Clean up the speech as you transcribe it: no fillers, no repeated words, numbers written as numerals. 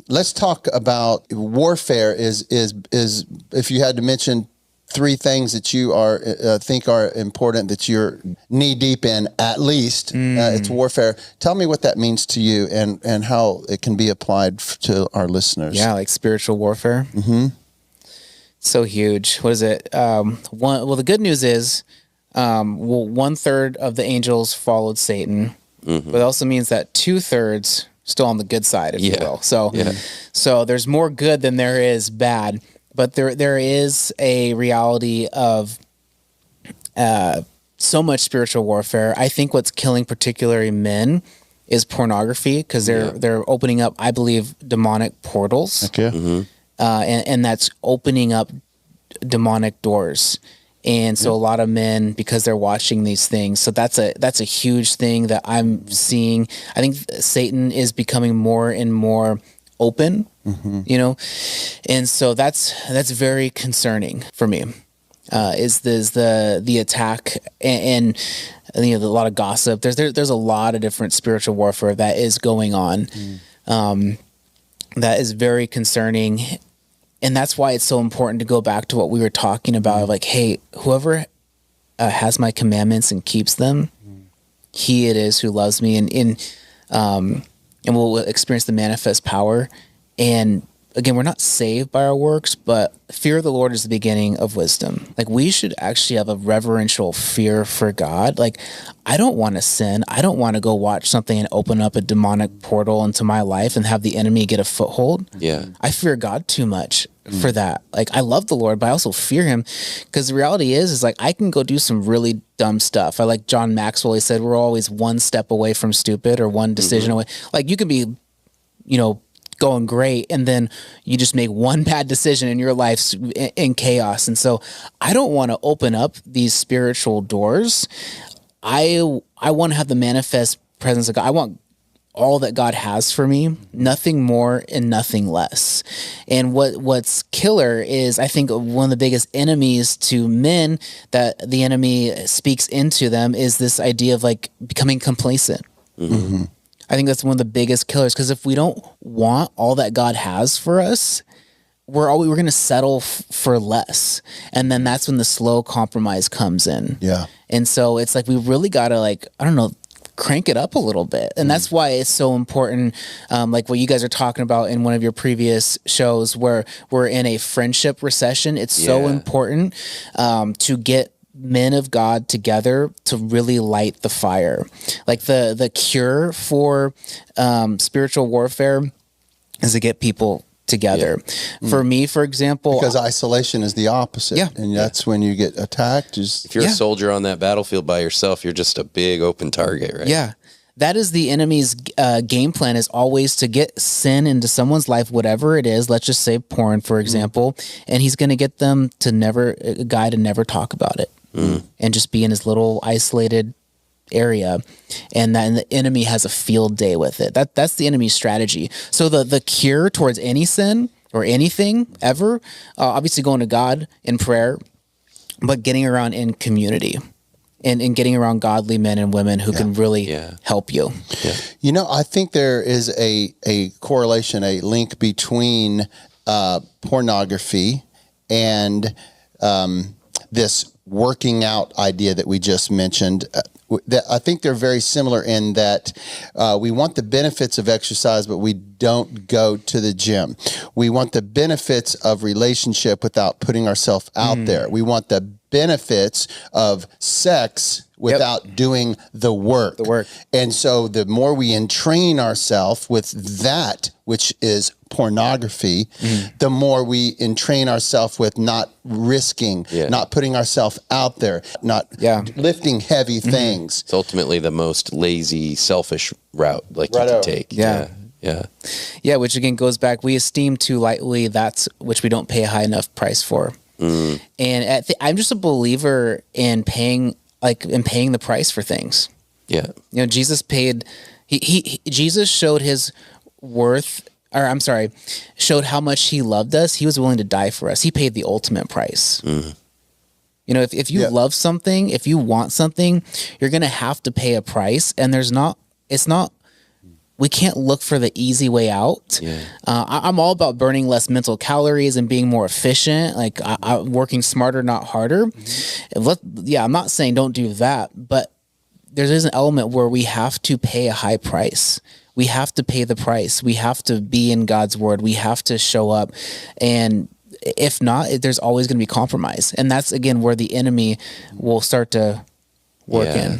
let's talk about warfare. Is if you had to mention 3 things that you are think are important that you're knee deep in, at least it's warfare. Tell me what that means to you and how it can be applied to our listeners. Yeah, like spiritual warfare. Mm-hmm. So huge. What is it? The good news is, 1/3 of the angels followed Satan, but it also means that 2/3 still on the good side, if you will. So there's more good than there is bad. But there is a reality of so much spiritual warfare. I think what's killing particularly men is pornography, because they're opening up, I believe, demonic portals. Okay. Mm-hmm. And that's opening up demonic doors. And so a lot of men, because they're watching these things, so that's a huge thing that I'm seeing. I think Satan is becoming more and more open, and so that's very concerning for me. Is the attack and a lot of gossip. There's a lot of different spiritual warfare that is going on, that is very concerning. And that's why it's so important to go back to what we were talking about. Like, hey, whoever has my commandments and keeps them, he it is who loves me, and will experience the manifest power. And again, we're not saved by our works, but fear of the Lord is the beginning of wisdom. Like, we should actually have a reverential fear for God. Like, I don't want to sin. I don't want to go watch something and open up a demonic portal into my life and have the enemy get a foothold. Yeah. I fear God too much for that. Like, I love the Lord, but I also fear him, because the reality is like, I can go do some really dumb stuff. I like John Maxwell. He said, we're always one step away from stupid, or one decision away. Like, you could be, going great, and then you just make one bad decision and your life's in chaos. And so I don't want to open up these spiritual doors. I want to have the manifest presence of God. I want all that God has for me, nothing more and nothing less. And what's killer is, I think one of the biggest enemies to men that the enemy speaks into them is this idea of like becoming complacent. Mm-hmm. I think that's one of the biggest killers, because if we don't want all that God has for us, we're going to settle for less. And then that's when the slow compromise comes in. Yeah. And so it's like, we really got to crank it up a little bit. And that's why it's so important. Like what you guys are talking about in one of your previous shows, where we're in a friendship recession. It's so important to get men of God together to really light the fire. Like the cure for spiritual warfare is to get people together. For me, for example, because isolation is the opposite. Yeah. And that's when you get attacked. If you're a soldier on that battlefield by yourself, you're just a big open target, right? Yeah. That is the enemy's game plan, is always to get sin into someone's life, whatever it is. Let's just say porn, for example, and he's going to get them to never talk about it. And just be in his little isolated area, and then the enemy has a field day with it. That's the enemy's strategy. So the cure towards any sin or anything ever, obviously going to God in prayer, but getting around in community and getting around godly men and women who can really help you. Yeah. I think there is a correlation, a link between pornography and this working out idea that we just mentioned. That I think they're very similar in that we want the benefits of exercise, but we don't go to the gym. We want the benefits of relationship without putting ourselves out there. We want the benefits of sex without doing the work. And so the more we entrain ourselves with that, which is pornography, the more we entrain ourselves with not risking, not putting ourselves out there, not lifting heavy things. It's ultimately the most lazy, selfish route you can take. Yeah, which again goes back, we esteem too lightly that which we don't pay a high enough price for. And I'm just a believer in paying the price for things. Yeah. Jesus paid, Jesus showed his worth, showed how much he loved us. He was willing to die for us. He paid the ultimate price. If you love something, if you want something, you're going to have to pay a price, and it's not we can't look for the easy way out. Yeah. I'm all about burning less mental calories and being more efficient, like working smarter, not harder. I'm not saying don't do that, but there is an element where we have to pay a high price. We have to pay the price. We have to be in God's word. We have to show up. And if not, there's always going to be compromise. And that's, again, where the enemy will start to work in.